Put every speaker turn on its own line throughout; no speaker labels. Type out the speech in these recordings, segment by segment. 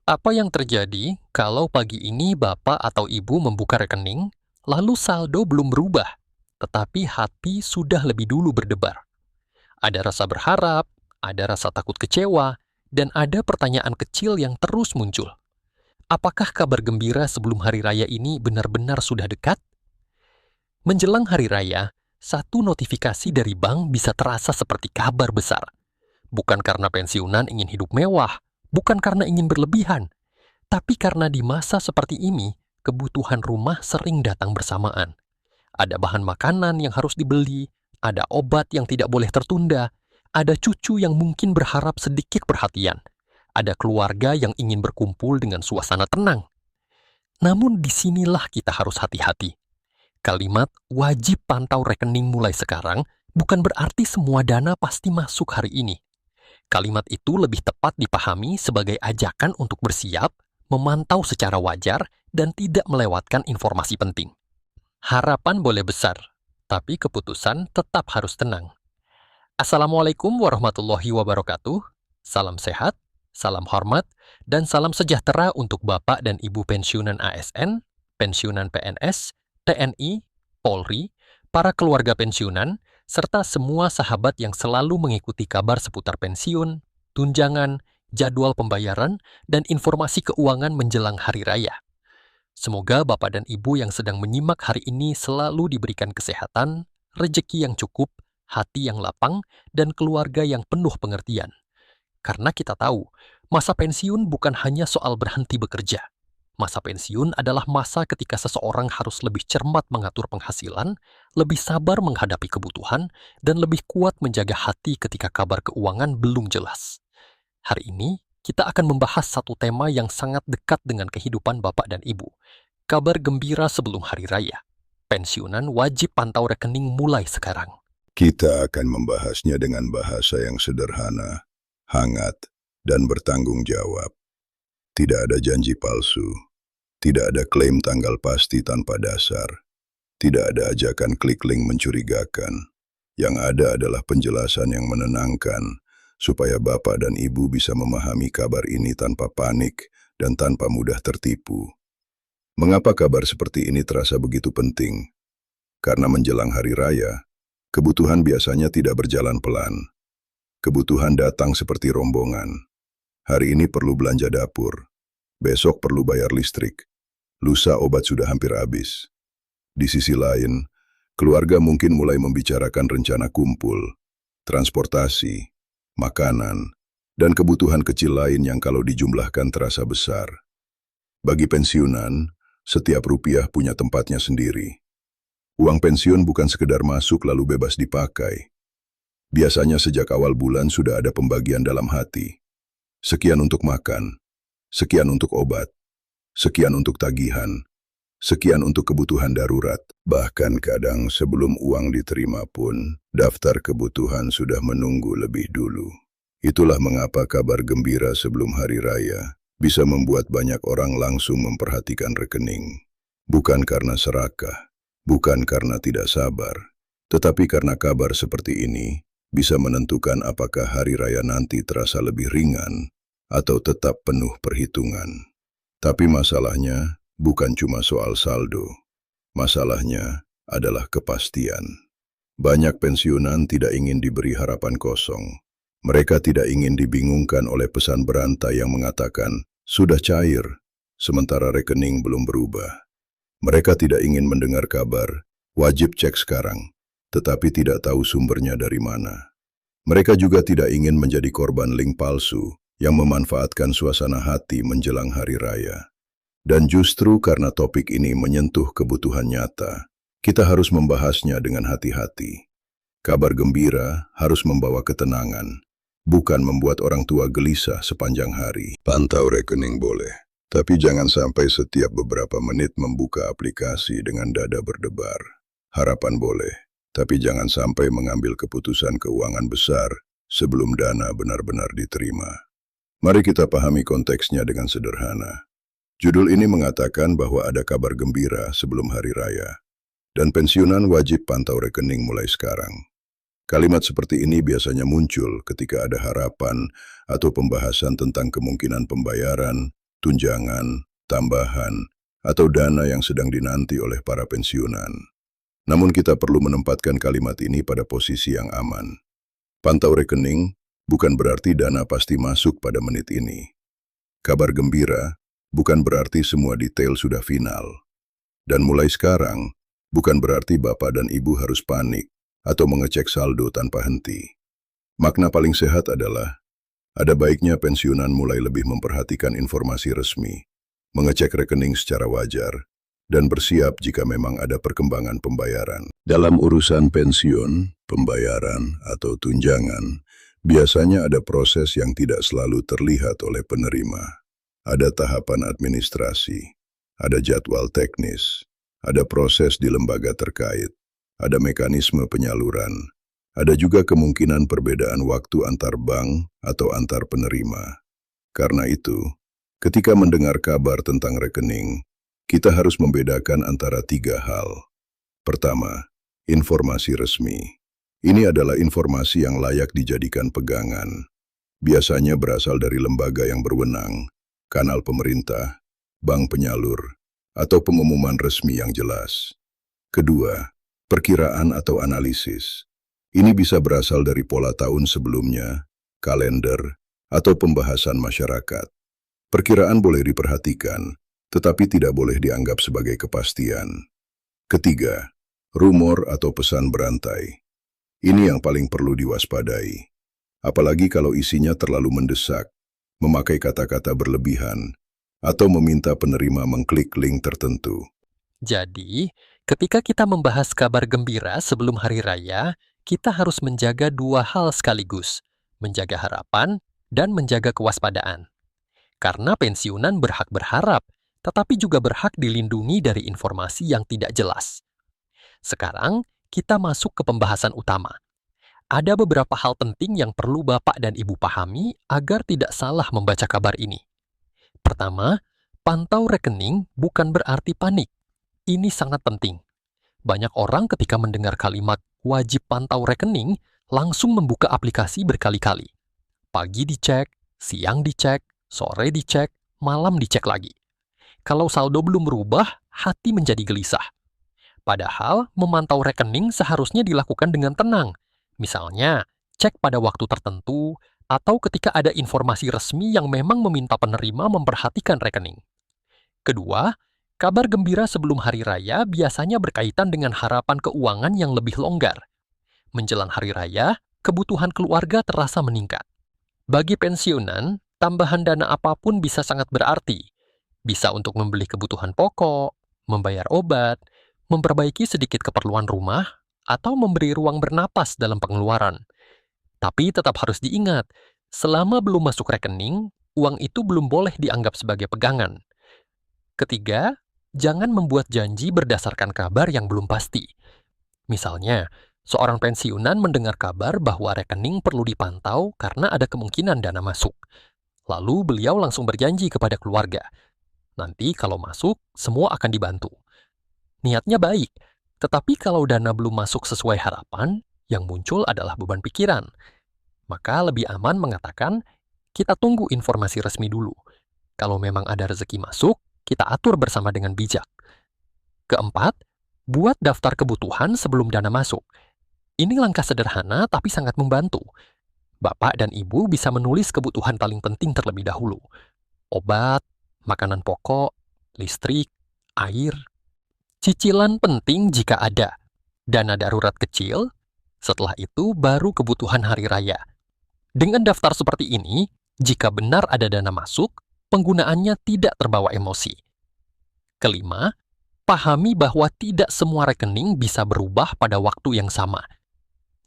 Apa yang terjadi kalau pagi ini Bapak atau Ibu membuka rekening, lalu saldo belum berubah, tetapi hati sudah lebih dulu berdebar? Ada rasa berharap, ada rasa takut kecewa, dan ada pertanyaan kecil yang terus muncul. Apakah kabar gembira sebelum hari raya ini benar-benar sudah dekat? Menjelang hari raya, satu notifikasi dari bank bisa terasa seperti kabar besar. Bukan karena pensiunan ingin hidup mewah, bukan karena ingin berlebihan, tapi karena di masa seperti ini, kebutuhan rumah sering datang bersamaan. Ada bahan makanan yang harus dibeli, ada obat yang tidak boleh tertunda, ada cucu yang mungkin berharap sedikit perhatian, ada keluarga yang ingin berkumpul dengan suasana tenang. Namun disinilah kita harus hati-hati. Kalimat wajib pantau rekening mulai sekarang bukan berarti semua dana pasti masuk hari ini. Kalimat itu lebih tepat dipahami sebagai ajakan untuk bersiap, memantau secara wajar, dan tidak melewatkan informasi penting. Harapan boleh besar, tapi keputusan tetap harus tenang. Assalamualaikum warahmatullahi wabarakatuh. Salam sehat, salam hormat, dan salam sejahtera untuk Bapak dan Ibu pensiunan ASN, pensiunan PNS, TNI, Polri, para keluarga pensiunan, serta semua sahabat yang selalu mengikuti kabar seputar pensiun, tunjangan, jadwal pembayaran, dan informasi keuangan menjelang hari raya. Semoga Bapak dan Ibu yang sedang menyimak hari ini selalu diberikan kesehatan, rejeki yang cukup, hati yang lapang, dan keluarga yang penuh pengertian. Karena kita tahu, masa pensiun bukan hanya soal berhenti bekerja. Masa pensiun adalah masa ketika seseorang harus lebih cermat mengatur penghasilan, lebih sabar menghadapi kebutuhan, dan lebih kuat menjaga hati ketika kabar keuangan belum jelas. Hari ini, kita akan membahas satu tema yang sangat dekat dengan kehidupan Bapak dan Ibu. Kabar gembira sebelum hari raya. Pensiunan wajib pantau rekening mulai sekarang.
Kita akan membahasnya dengan bahasa yang sederhana, hangat, dan bertanggung jawab. Tidak ada janji palsu, tidak ada klaim tanggal pasti tanpa dasar, tidak ada ajakan klik link mencurigakan. Yang ada adalah penjelasan yang menenangkan, supaya Bapak dan Ibu bisa memahami kabar ini tanpa panik dan tanpa mudah tertipu. Mengapa kabar seperti ini terasa begitu penting? Karena menjelang hari raya, kebutuhan biasanya tidak berjalan pelan. Kebutuhan datang seperti rombongan. Hari ini perlu belanja dapur, besok perlu bayar listrik, lusa obat sudah hampir habis. Di sisi lain, keluarga mungkin mulai membicarakan rencana kumpul, transportasi, makanan, dan kebutuhan kecil lain yang kalau dijumlahkan terasa besar. Bagi pensiunan, setiap rupiah punya tempatnya sendiri. Uang pensiun bukan sekedar masuk lalu bebas dipakai. Biasanya sejak awal bulan sudah ada pembagian dalam hati. Sekian untuk makan, sekian untuk obat, sekian untuk tagihan, sekian untuk kebutuhan darurat. Bahkan kadang sebelum uang diterima pun, daftar kebutuhan sudah menunggu lebih dulu. Itulah mengapa kabar gembira sebelum hari raya bisa membuat banyak orang langsung memperhatikan rekening. Bukan karena serakah, bukan karena tidak sabar, tetapi karena kabar seperti ini bisa menentukan apakah hari raya nanti terasa lebih ringan atau tetap penuh perhitungan. Tapi masalahnya bukan cuma soal saldo. Masalahnya adalah kepastian. Banyak pensiunan tidak ingin diberi harapan kosong. Mereka tidak ingin dibingungkan oleh pesan berantai yang mengatakan, sudah cair, sementara rekening belum berubah. Mereka tidak ingin mendengar kabar, wajib cek sekarang, tetapi tidak tahu sumbernya dari mana. Mereka juga tidak ingin menjadi korban link palsu yang memanfaatkan suasana hati menjelang hari raya. Dan justru karena topik ini menyentuh kebutuhan nyata, kita harus membahasnya dengan hati-hati. Kabar gembira harus membawa ketenangan, bukan membuat orang tua gelisah sepanjang hari. Pantau rekening boleh, tapi jangan sampai setiap beberapa menit membuka aplikasi dengan dada berdebar. Harapan boleh, tapi jangan sampai mengambil keputusan keuangan besar sebelum dana benar-benar diterima. Mari kita pahami konteksnya dengan sederhana. Judul ini mengatakan bahwa ada kabar gembira sebelum hari raya, dan pensiunan wajib pantau rekening mulai sekarang. Kalimat seperti ini biasanya muncul ketika ada harapan atau pembahasan tentang kemungkinan pembayaran, tunjangan, tambahan, atau dana yang sedang dinanti oleh para pensiunan. Namun kita perlu menempatkan kalimat ini pada posisi yang aman. Pantau rekening bukan berarti dana pasti masuk pada menit ini. Kabar gembira bukan berarti semua detail sudah final. Dan mulai sekarang, bukan berarti Bapak dan Ibu harus panik atau mengecek saldo tanpa henti. Makna paling sehat adalah, ada baiknya pensiunan mulai lebih memperhatikan informasi resmi, mengecek rekening secara wajar, dan bersiap jika memang ada perkembangan pembayaran. Dalam urusan pensiun, pembayaran, atau tunjangan, biasanya ada proses yang tidak selalu terlihat oleh penerima. Ada tahapan administrasi, ada jadwal teknis, ada proses di lembaga terkait, ada mekanisme penyaluran, ada juga kemungkinan perbedaan waktu antar bank atau antar penerima. Karena itu, ketika mendengar kabar tentang rekening, kita harus membedakan antara 3 hal. Pertama, informasi resmi. Ini adalah informasi yang layak dijadikan pegangan. Biasanya berasal dari lembaga yang berwenang, kanal pemerintah, bank penyalur, atau pengumuman resmi yang jelas. Kedua, perkiraan atau analisis. Ini bisa berasal dari pola tahun sebelumnya, kalender, atau pembahasan masyarakat. Perkiraan boleh diperhatikan, tetapi tidak boleh dianggap sebagai kepastian. Ketiga, rumor atau pesan berantai. Ini yang paling perlu diwaspadai. Apalagi kalau isinya terlalu mendesak, memakai kata-kata berlebihan, atau meminta penerima mengklik link tertentu.
Jadi, ketika kita membahas kabar gembira sebelum hari raya, kita harus menjaga 2 hal sekaligus, menjaga harapan dan menjaga kewaspadaan. Karena pensiunan berhak berharap, tetapi juga berhak dilindungi dari informasi yang tidak jelas. Sekarang, kita masuk ke pembahasan utama. Ada beberapa hal penting yang perlu Bapak dan Ibu pahami agar tidak salah membaca kabar ini. Pertama, pantau rekening bukan berarti panik. Ini sangat penting. Banyak orang ketika mendengar kalimat wajib pantau rekening, langsung membuka aplikasi berkali-kali. Pagi dicek, siang dicek, sore dicek, malam dicek lagi. Kalau saldo belum berubah, hati menjadi gelisah. Padahal, memantau rekening seharusnya dilakukan dengan tenang. Misalnya, cek pada waktu tertentu, atau ketika ada informasi resmi yang memang meminta penerima memperhatikan rekening. Kedua, kabar gembira sebelum hari raya biasanya berkaitan dengan harapan keuangan yang lebih longgar. Menjelang hari raya, kebutuhan keluarga terasa meningkat. Bagi pensiunan, tambahan dana apapun bisa sangat berarti. Bisa untuk membeli kebutuhan pokok, membayar obat, memperbaiki sedikit keperluan rumah, atau memberi ruang bernapas dalam pengeluaran. Tapi tetap harus diingat, selama belum masuk rekening, uang itu belum boleh dianggap sebagai pegangan. Ketiga, jangan membuat janji berdasarkan kabar yang belum pasti. Misalnya, seorang pensiunan mendengar kabar bahwa rekening perlu dipantau karena ada kemungkinan dana masuk. Lalu beliau langsung berjanji kepada keluarga. Nanti kalau masuk, semua akan dibantu. Niatnya baik, tetapi kalau dana belum masuk sesuai harapan, yang muncul adalah beban pikiran. Maka lebih aman mengatakan, kita tunggu informasi resmi dulu. Kalau memang ada rezeki masuk, kita atur bersama dengan bijak. Keempat, buat daftar kebutuhan sebelum dana masuk. Ini langkah sederhana tapi sangat membantu. Bapak dan Ibu bisa menulis kebutuhan paling penting terlebih dahulu. Obat, makanan pokok, listrik, air. Cicilan penting jika ada. Dana darurat kecil, setelah itu baru kebutuhan hari raya. Dengan daftar seperti ini, jika benar ada dana masuk, penggunaannya tidak terbawa emosi. Kelima, pahami bahwa tidak semua rekening bisa berubah pada waktu yang sama.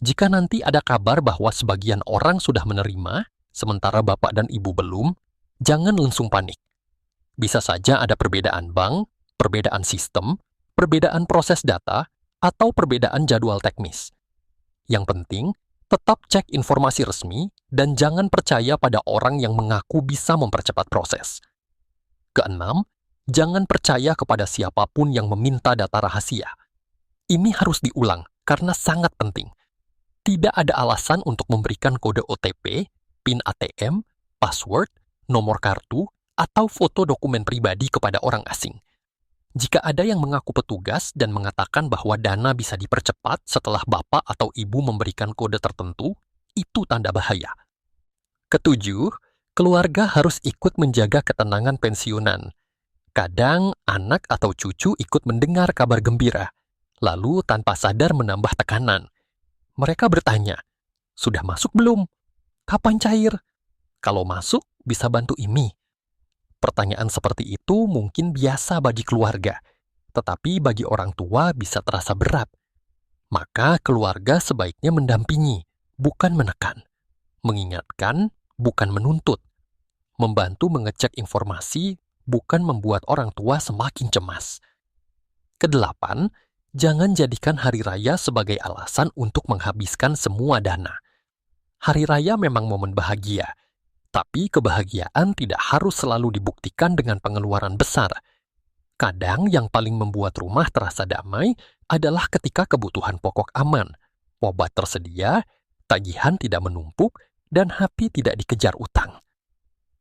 Jika nanti ada kabar bahwa sebagian orang sudah menerima, sementara Bapak dan Ibu belum, jangan langsung panik. Bisa saja ada perbedaan bank, perbedaan sistem, perbedaan proses data, atau perbedaan jadwal teknis. Yang penting, tetap cek informasi resmi dan jangan percaya pada orang yang mengaku bisa mempercepat proses. Keenam, jangan percaya kepada siapapun yang meminta data rahasia. Ini harus diulang karena sangat penting. Tidak ada alasan untuk memberikan kode OTP, PIN ATM, password, nomor kartu, atau foto dokumen pribadi kepada orang asing. Jika ada yang mengaku petugas dan mengatakan bahwa dana bisa dipercepat setelah bapak atau ibu memberikan kode tertentu, itu tanda bahaya. Ketujuh, keluarga harus ikut menjaga ketenangan pensiunan. Kadang anak atau cucu ikut mendengar kabar gembira, lalu tanpa sadar menambah tekanan. Mereka bertanya, "Sudah masuk belum? Kapan cair? Kalau masuk, bisa bantu IMI." Pertanyaan seperti itu mungkin biasa bagi keluarga, tetapi bagi orang tua bisa terasa berat. Maka keluarga sebaiknya mendampingi, bukan menekan. Mengingatkan, bukan menuntut. Membantu mengecek informasi, bukan membuat orang tua semakin cemas. Kedelapan, jangan jadikan hari raya sebagai alasan untuk menghabiskan semua dana. Hari raya memang momen bahagia, tapi kebahagiaan tidak harus selalu dibuktikan dengan pengeluaran besar. Kadang yang paling membuat rumah terasa damai adalah ketika kebutuhan pokok aman, obat tersedia, tagihan tidak menumpuk, dan hati tidak dikejar utang.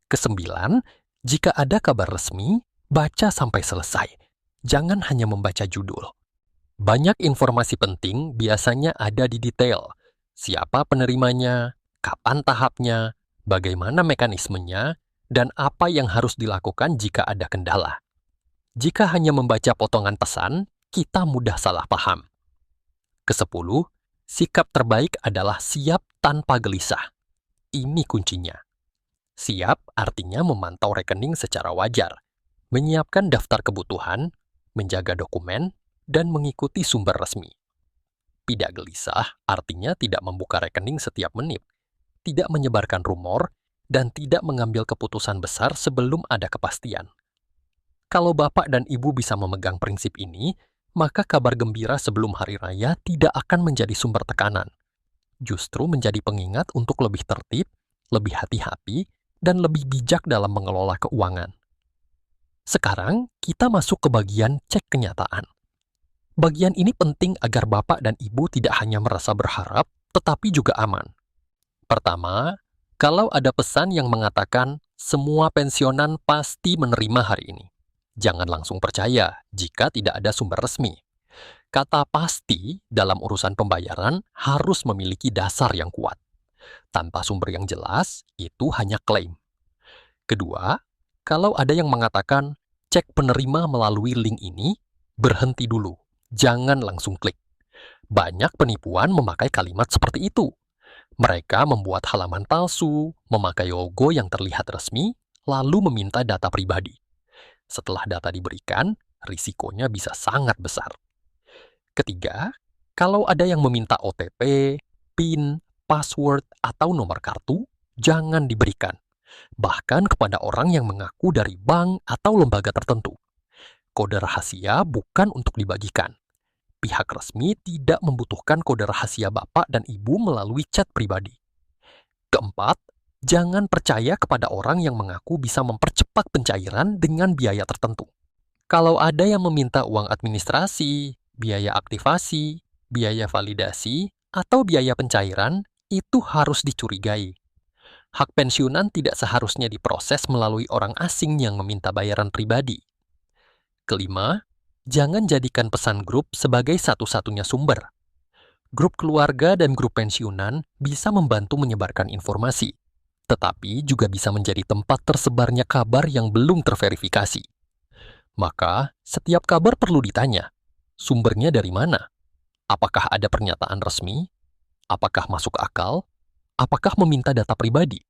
Kesembilan, jika ada kabar resmi, baca sampai selesai. Jangan hanya membaca judul. Banyak informasi penting biasanya ada di detail. Siapa penerimanya, kapan tahapnya, bagaimana mekanismenya, dan apa yang harus dilakukan jika ada kendala. Jika hanya membaca potongan pesan, kita mudah salah paham. Kesepuluh, sikap terbaik adalah siap tanpa gelisah. Ini kuncinya. Siap artinya memantau rekening secara wajar, menyiapkan daftar kebutuhan, menjaga dokumen, dan mengikuti sumber resmi. Tidak gelisah artinya tidak membuka rekening setiap menit, tidak menyebarkan rumor, dan tidak mengambil keputusan besar sebelum ada kepastian. Kalau bapak dan ibu bisa memegang prinsip ini, maka kabar gembira sebelum hari raya tidak akan menjadi sumber tekanan. Justru menjadi pengingat untuk lebih tertib, lebih hati-hati, dan lebih bijak dalam mengelola keuangan. Sekarang, kita masuk ke bagian cek kenyataan. Bagian ini penting agar bapak dan ibu tidak hanya merasa berharap, tetapi juga aman. Pertama, kalau ada pesan yang mengatakan semua pensiunan pasti menerima hari ini, jangan langsung percaya jika tidak ada sumber resmi. Kata pasti dalam urusan pembayaran harus memiliki dasar yang kuat. Tanpa sumber yang jelas, itu hanya klaim. Kedua, kalau ada yang mengatakan cek penerima melalui link ini, berhenti dulu. Jangan langsung klik. Banyak penipuan memakai kalimat seperti itu. Mereka membuat halaman palsu, memakai logo yang terlihat resmi, lalu meminta data pribadi. Setelah data diberikan, risikonya bisa sangat besar. Ketiga, kalau ada yang meminta OTP, PIN, password, atau nomor kartu, jangan diberikan. Bahkan kepada orang yang mengaku dari bank atau lembaga tertentu. Kode rahasia bukan untuk dibagikan. Pihak resmi tidak membutuhkan kode rahasia bapak dan ibu melalui chat pribadi. Keempat, jangan percaya kepada orang yang mengaku bisa mempercepat pencairan dengan biaya tertentu. Kalau ada yang meminta uang administrasi, biaya aktivasi, biaya validasi, atau biaya pencairan, itu harus dicurigai. Hak pensiunan tidak seharusnya diproses melalui orang asing yang meminta bayaran pribadi. Kelima, jangan jadikan pesan grup sebagai satu-satunya sumber. Grup keluarga dan grup pensiunan bisa membantu menyebarkan informasi, tetapi juga bisa menjadi tempat tersebarnya kabar yang belum terverifikasi. Maka, setiap kabar perlu ditanya, sumbernya dari mana? Apakah ada pernyataan resmi? Apakah masuk akal? Apakah meminta data pribadi?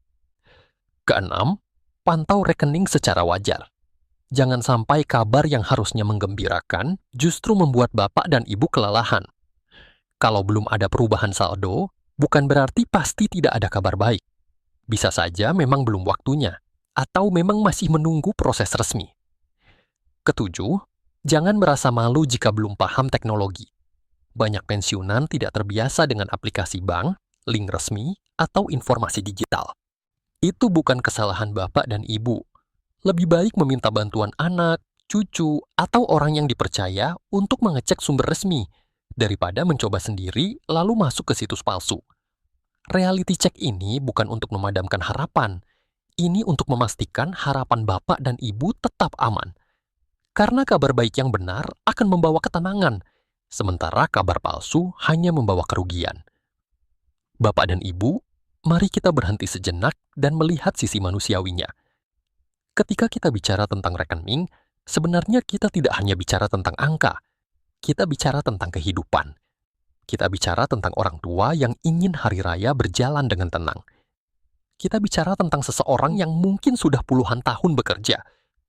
Keenam, pantau rekening secara wajar. Jangan sampai kabar yang harusnya menggembirakan justru membuat bapak dan ibu kelelahan. Kalau belum ada perubahan saldo, bukan berarti pasti tidak ada kabar baik. Bisa saja memang belum waktunya, atau memang masih menunggu proses resmi. Ketujuh, jangan merasa malu jika belum paham teknologi. Banyak pensiunan tidak terbiasa dengan aplikasi bank, link resmi, atau informasi digital. Itu bukan kesalahan bapak dan ibu. Lebih baik meminta bantuan anak, cucu, atau orang yang dipercaya untuk mengecek sumber resmi, daripada mencoba sendiri lalu masuk ke situs palsu. Reality check ini bukan untuk memadamkan harapan. Ini untuk memastikan harapan bapak dan ibu tetap aman. Karena kabar baik yang benar akan membawa ketenangan, sementara kabar palsu hanya membawa kerugian. Bapak dan ibu, mari kita berhenti sejenak dan melihat sisi manusiawinya. Ketika kita bicara tentang rekening, sebenarnya kita tidak hanya bicara tentang angka. Kita bicara tentang kehidupan. Kita bicara tentang orang tua yang ingin hari raya berjalan dengan tenang. Kita bicara tentang seseorang yang mungkin sudah puluhan tahun bekerja,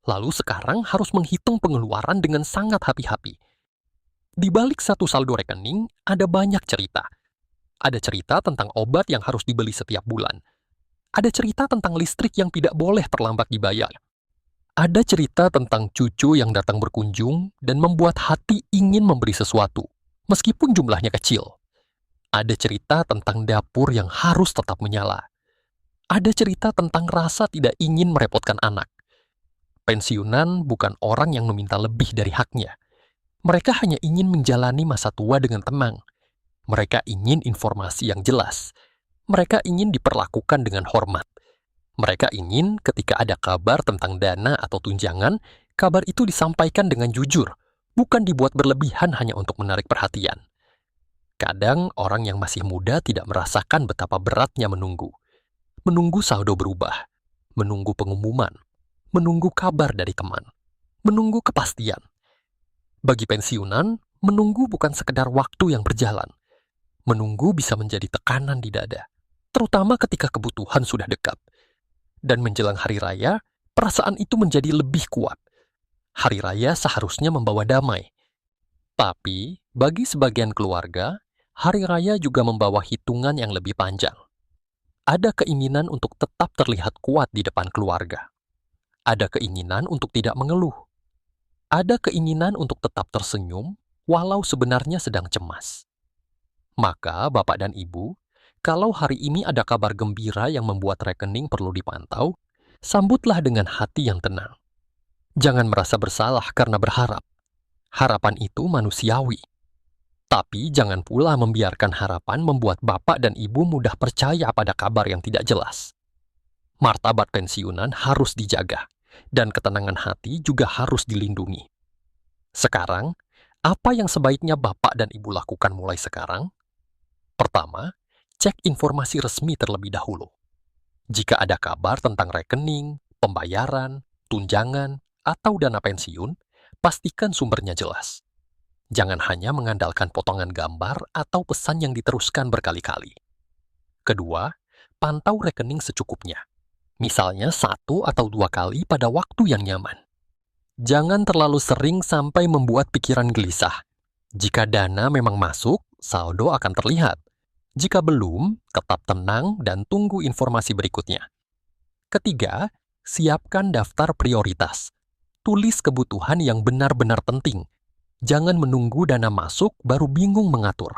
lalu sekarang harus menghitung pengeluaran dengan sangat hati-hati. Di balik satu saldo rekening, ada banyak cerita. Ada cerita tentang obat yang harus dibeli setiap bulan. Ada cerita tentang listrik yang tidak boleh terlambat dibayar. Ada cerita tentang cucu yang datang berkunjung dan membuat hati ingin memberi sesuatu, meskipun jumlahnya kecil. Ada cerita tentang dapur yang harus tetap menyala. Ada cerita tentang rasa tidak ingin merepotkan anak. Pensiunan bukan orang yang meminta lebih dari haknya. Mereka hanya ingin menjalani masa tua dengan tenang. Mereka ingin informasi yang jelas. Mereka ingin diperlakukan dengan hormat. Mereka ingin ketika ada kabar tentang dana atau tunjangan, kabar itu disampaikan dengan jujur, bukan dibuat berlebihan hanya untuk menarik perhatian. Kadang orang yang masih muda tidak merasakan betapa beratnya menunggu. Menunggu saldo berubah, menunggu pengumuman, menunggu kabar dari teman, menunggu kepastian. Bagi pensiunan, menunggu bukan sekedar waktu yang berjalan. Menunggu bisa menjadi tekanan di dada, terutama ketika kebutuhan sudah dekat. Dan menjelang hari raya, perasaan itu menjadi lebih kuat. Hari raya seharusnya membawa damai. Tapi, bagi sebagian keluarga, hari raya juga membawa hitungan yang lebih panjang. Ada keinginan untuk tetap terlihat kuat di depan keluarga. Ada keinginan untuk tidak mengeluh. Ada keinginan untuk tetap tersenyum, walau sebenarnya sedang cemas. Maka, Bapak dan Ibu, kalau hari ini ada kabar gembira yang membuat rekening perlu dipantau, sambutlah dengan hati yang tenang. Jangan merasa bersalah karena berharap. Harapan itu manusiawi. Tapi jangan pula membiarkan harapan membuat Bapak dan Ibu mudah percaya pada kabar yang tidak jelas. Martabat pensiunan harus dijaga, dan ketenangan hati juga harus dilindungi. Sekarang, apa yang sebaiknya Bapak dan Ibu lakukan mulai sekarang? Pertama, cek informasi resmi terlebih dahulu. Jika ada kabar tentang rekening, pembayaran, tunjangan, atau dana pensiun, pastikan sumbernya jelas. Jangan hanya mengandalkan potongan gambar atau pesan yang diteruskan berkali-kali. Kedua, pantau rekening secukupnya. Misalnya 1 atau 2 kali pada waktu yang nyaman. Jangan terlalu sering sampai membuat pikiran gelisah. Jika dana memang masuk, saldo akan terlihat. Jika belum, tetap tenang dan tunggu informasi berikutnya. Ketiga, siapkan daftar prioritas. Tulis kebutuhan yang benar-benar penting. Jangan menunggu dana masuk baru bingung mengatur.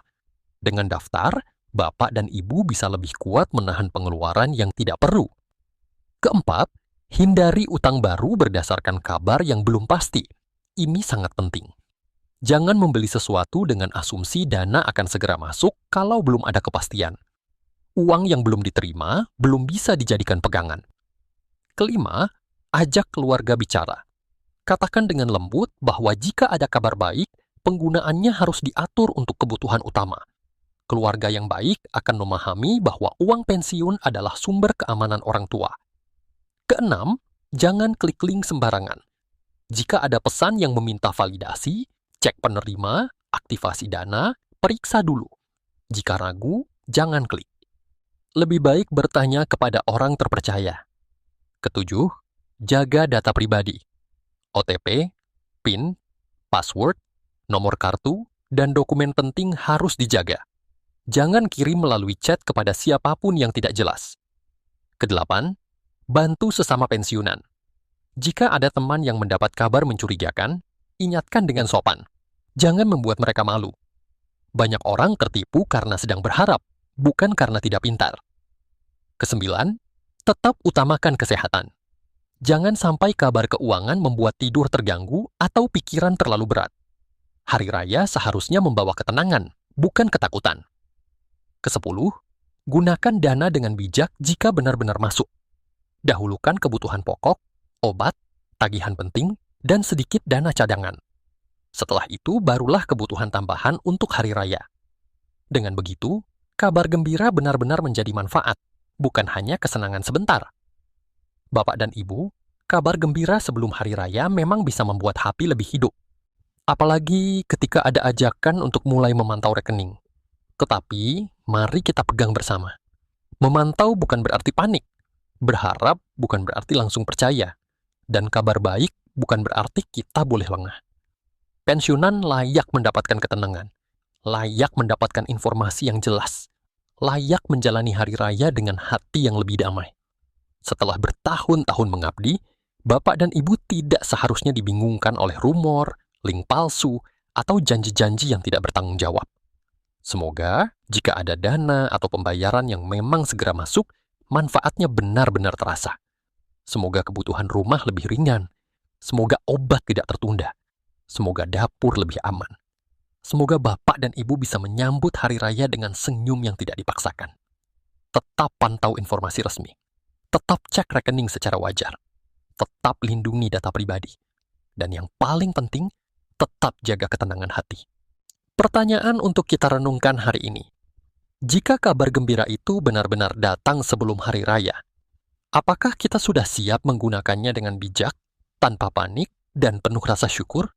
Dengan daftar, Bapak dan Ibu bisa lebih kuat menahan pengeluaran yang tidak perlu. Keempat, hindari utang baru berdasarkan kabar yang belum pasti. Ini sangat penting. Jangan membeli sesuatu dengan asumsi dana akan segera masuk kalau belum ada kepastian. Uang yang belum diterima belum bisa dijadikan pegangan. Kelima, ajak keluarga bicara. Katakan dengan lembut bahwa jika ada kabar baik, penggunaannya harus diatur untuk kebutuhan utama. Keluarga yang baik akan memahami bahwa uang pensiun adalah sumber keamanan orang tua. Keenam, jangan klik link sembarangan. Jika ada pesan yang meminta validasi, cek penerima, aktivasi dana, periksa dulu. Jika ragu, jangan klik. Lebih baik bertanya kepada orang terpercaya. Ketujuh, jaga data pribadi. OTP, PIN, password, nomor kartu, dan dokumen penting harus dijaga. Jangan kirim melalui chat kepada siapapun yang tidak jelas. Kedelapan, bantu sesama pensiunan. Jika ada teman yang mendapat kabar mencurigakan, ingatkan dengan sopan. Jangan membuat mereka malu. Banyak orang tertipu karena sedang berharap, bukan karena tidak pintar. Kesembilan, tetap utamakan kesehatan. Jangan sampai kabar keuangan membuat tidur terganggu atau pikiran terlalu berat. Hari raya seharusnya membawa ketenangan, bukan ketakutan. Kesepuluh, gunakan dana dengan bijak jika benar-benar masuk. Dahulukan kebutuhan pokok, obat, tagihan penting, dan sedikit dana cadangan. Setelah itu, barulah kebutuhan tambahan untuk hari raya. Dengan begitu, kabar gembira benar-benar menjadi manfaat, bukan hanya kesenangan sebentar. Bapak dan Ibu, kabar gembira sebelum hari raya memang bisa membuat hati lebih hidup. Apalagi ketika ada ajakan untuk mulai memantau rekening. Tetapi, mari kita pegang bersama. Memantau bukan berarti panik. Berharap bukan berarti langsung percaya. Dan kabar baik bukan berarti kita boleh lengah. Pensiunan layak mendapatkan ketenangan. Layak mendapatkan informasi yang jelas. Layak menjalani hari raya dengan hati yang lebih damai. Setelah bertahun-tahun mengabdi, Bapak dan Ibu tidak seharusnya dibingungkan oleh rumor, link palsu, atau janji-janji yang tidak bertanggung jawab. Semoga jika ada dana atau pembayaran yang memang segera masuk, manfaatnya benar-benar terasa. Semoga kebutuhan rumah lebih ringan. Semoga obat tidak tertunda. Semoga dapur lebih aman. Semoga Bapak dan Ibu bisa menyambut hari raya dengan senyum yang tidak dipaksakan. Tetap pantau informasi resmi. Tetap cek rekening secara wajar. Tetap lindungi data pribadi. Dan yang paling penting, tetap jaga ketenangan hati. Pertanyaan untuk kita renungkan hari ini. Jika kabar gembira itu benar-benar datang sebelum hari raya, apakah kita sudah siap menggunakannya dengan bijak, tanpa panik, dan penuh rasa syukur?